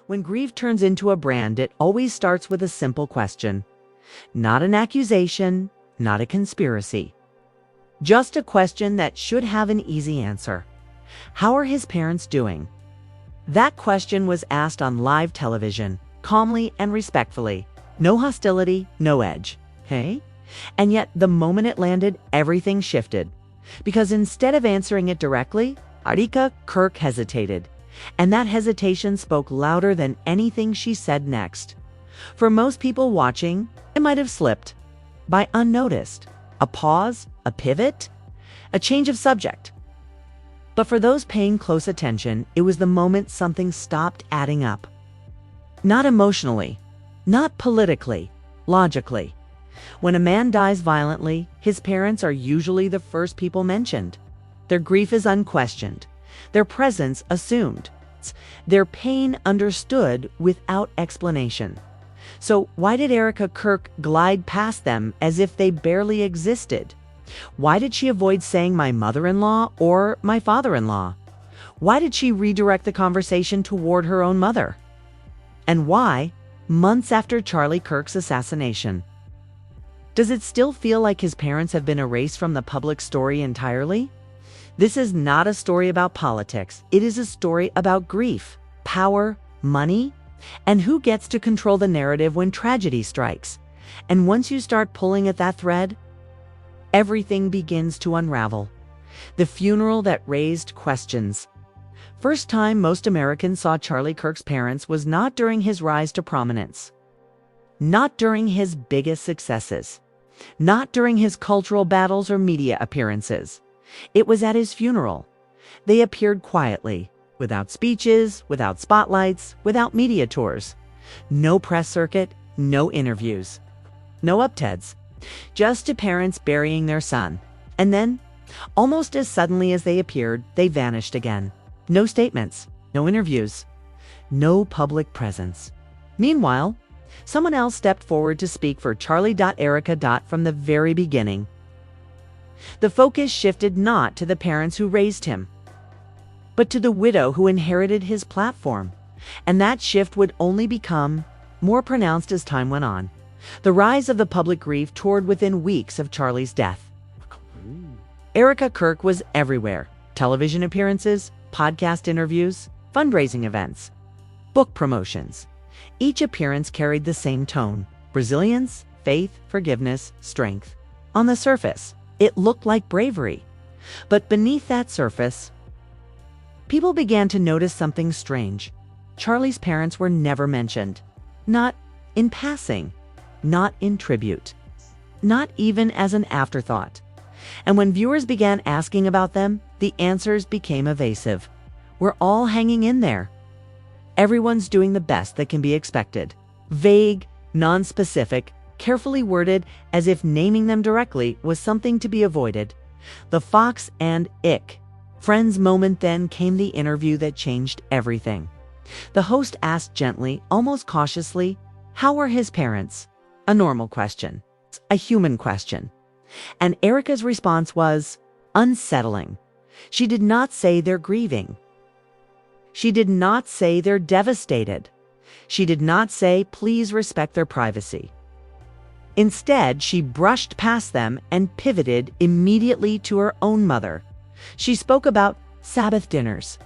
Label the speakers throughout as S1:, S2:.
S1: When grief turns into a brand, it always starts with a simple question. Not an accusation, not a conspiracy. Just a question that should have an easy answer. How are his parents doing? That question was asked on live television, calmly and respectfully. No hostility, no edge. Hey? And yet, the moment it landed, everything shifted. Because instead of answering it directly, Charlie Kirk hesitated. And that hesitation spoke louder than anything she said next. For most people watching, it might have slipped by unnoticed. A pause, a pivot, a change of subject. But for those paying close attention, it was the moment something stopped adding up. Not emotionally, not politically, logically. When a man dies violently, his parents are usually the first people mentioned. Their grief is unquestioned, their presence assumed, their pain understood without explanation. So why did Charlie Kirk glide past them as if they barely existed? Why did she avoid saying my mother-in-law or my father-in-law? Why did she redirect the conversation toward her own mother? And why, months after Charlie Kirk's assassination? Does it still feel like his parents have been erased from the public story entirely? This is not a story about politics. It is a story about grief, power, money, and who gets to control the narrative when tragedy strikes. And once you start pulling at that thread, everything begins to unravel. The funeral that raised questions. First time most Americans saw Charlie Kirk's parents was not during his rise to prominence, not during his biggest successes, not during his cultural battles or media appearances. It was at his funeral. They appeared quietly, without speeches, without spotlights, without media tours. No press circuit, no interviews, no upteds. Just two parents burying their son. And then, almost as suddenly as they appeared, they vanished again. No statements, no interviews, no public presence. Meanwhile, someone else stepped forward to speak for Charlie. Charlie. From the very beginning. The focus shifted not to the parents who raised him, but to the widow who inherited his platform. And that shift would only become more pronounced as time went on. The rise of the public grief toured within weeks of Charlie's death. Charlie Kirk was everywhere. Television appearances, podcast interviews, fundraising events, book promotions. Each appearance carried the same tone: resilience, faith, forgiveness, strength. On the surface, it looked like bravery. But beneath that surface, people began to notice something strange. Charlie's parents were never mentioned. Not in passing, not in tribute, not even as an afterthought. And when viewers began asking about them, the answers became evasive. We're all hanging in there. Everyone's doing the best that can be expected. Vague, non-specific, carefully worded as if naming them directly was something to be avoided. The Fox and Friends moment. Then came the interview that changed everything. The host asked gently, almost cautiously, how are his parents? A normal question, a human question. And Erica's response was unsettling. She did not say they're grieving. She did not say they're devastated. She did not say, please respect their privacy. Instead, she brushed past them and pivoted immediately to her own mother. She spoke about Sabbath dinners.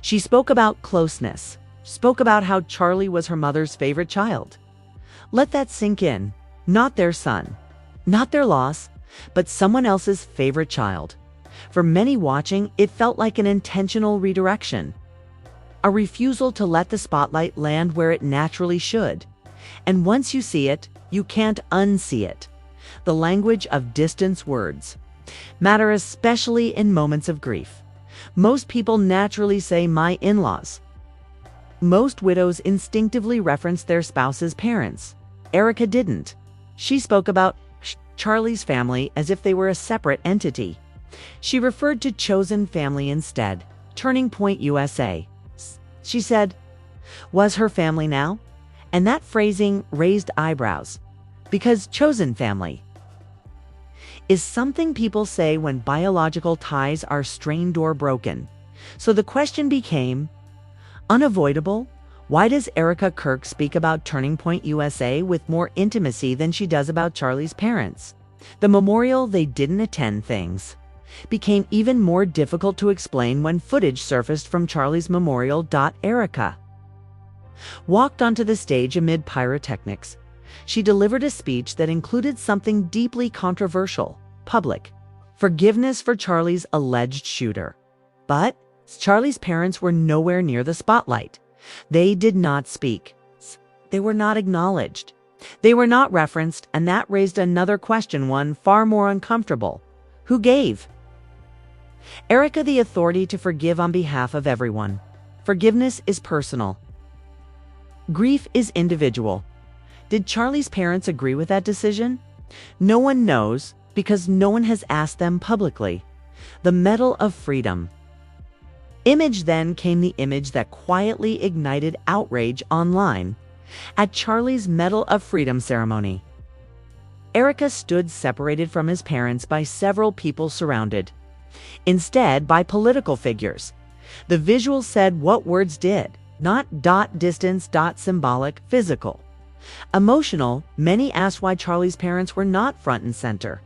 S1: She spoke about closeness. Spoke about how Charlie was her mother's favorite child. Let that sink in. Not their son, not their loss, but someone else's favorite child. For many watching, it felt like an intentional redirection. A refusal to let the spotlight land where it naturally should. And once you see it, you can't unsee it. The language of distance words matter, especially in moments of grief. Most people naturally say my in-laws. Most widows instinctively reference their spouse's parents. Charlie didn't. She spoke about Charlie's family as if they were a separate entity. She referred to chosen family instead. Turning Point USA. She said, was her family now? And that phrasing raised eyebrows. Because chosen family is something people say when biological ties are strained or broken. So the question became unavoidable. Why does Erica Kirk speak about Turning Point USA with more intimacy than she does about Charlie's parents? The memorial they didn't attend things became even more difficult to explain when footage surfaced from Charlie's memorial. Erica walked onto the stage amid pyrotechnics. She delivered a speech that included something deeply controversial: public forgiveness for Charlie's alleged shooter. But Charlie's parents were nowhere near the spotlight. They did not speak. They were not acknowledged. They were not referenced, and that raised another question, one far more uncomfortable. Who gave Erica the authority to forgive on behalf of everyone? Forgiveness is personal. Grief is individual. Did Charlie's parents agree with that decision? No one knows, because no one has asked them publicly. The Medal of Freedom. Then came the image that quietly ignited outrage online. At Charlie's Medal of Freedom ceremony, Erica stood separated from his parents by several people, surrounded instead by political figures. The visual said what words did, not. Distance. Symbolic, physical, emotional. Many asked why Charlie's parents were not front and center.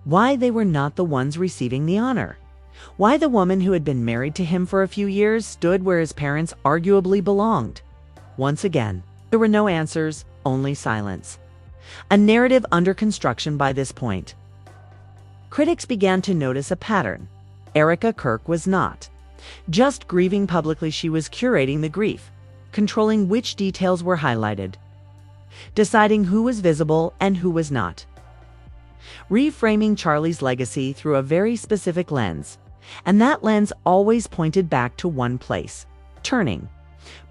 S1: Why they were not the ones receiving the honor. Why the woman who had been married to him for a few years stood where his parents arguably belonged. Once again, there were no answers, only silence. A narrative under construction by this point. Critics began to notice a pattern. Erica Kirk was not just grieving publicly, she was curating the grief, controlling which details were highlighted, deciding who was visible and who was not, reframing Charlie's legacy through a very specific lens. And that lens always pointed back to one place: Turning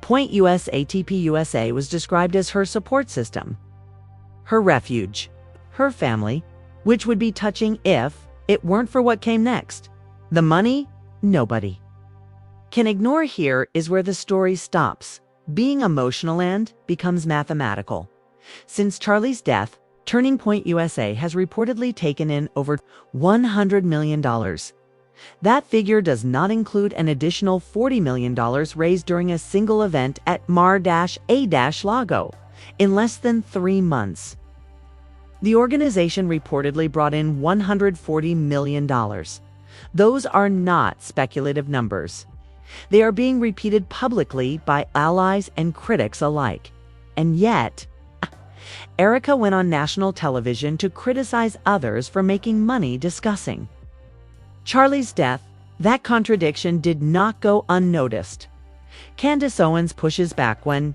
S1: Point USA. TPUSA was described as her support system, her refuge, her family, which would be touching if it weren't for what came next. The money, nobody can ignore. Here is where the story stops being emotional and becomes mathematical. Since Charlie's death, Turning Point USA has reportedly taken in over $100 million. That figure does not include an additional $40 million raised during a single event at Mar-A-Lago in less than 3 months. The organization reportedly brought in $140 million. Those are not speculative numbers. They are being repeated publicly by allies and critics alike. And yet, Erica went on national television to criticize others for making money discussing Charlie's death. That contradiction did not go unnoticed. Candace Owens pushes back when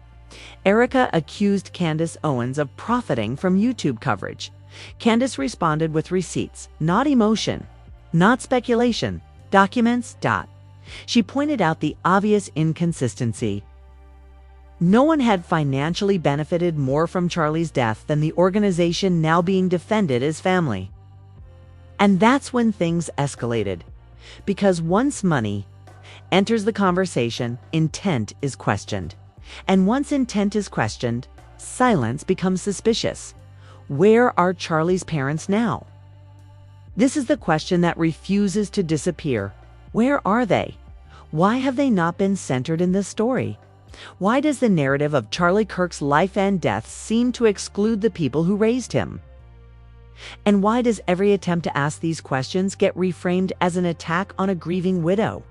S1: Erica accused Candace Owens of profiting from YouTube coverage. Candace responded with receipts, not emotion, not speculation, documents. She pointed out the obvious inconsistency. No one had financially benefited more from Charlie's death than the organization now being defended as family. And that's when things escalated. Because once money enters the conversation, intent is questioned. And once intent is questioned, silence becomes suspicious. Where are Charlie's parents now? This is the question that refuses to disappear. Where are they? Why have they not been centered in this story? Why does the narrative of Charlie Kirk's life and death seem to exclude the people who raised him? And why does every attempt to ask these questions get reframed as an attack on a grieving widow?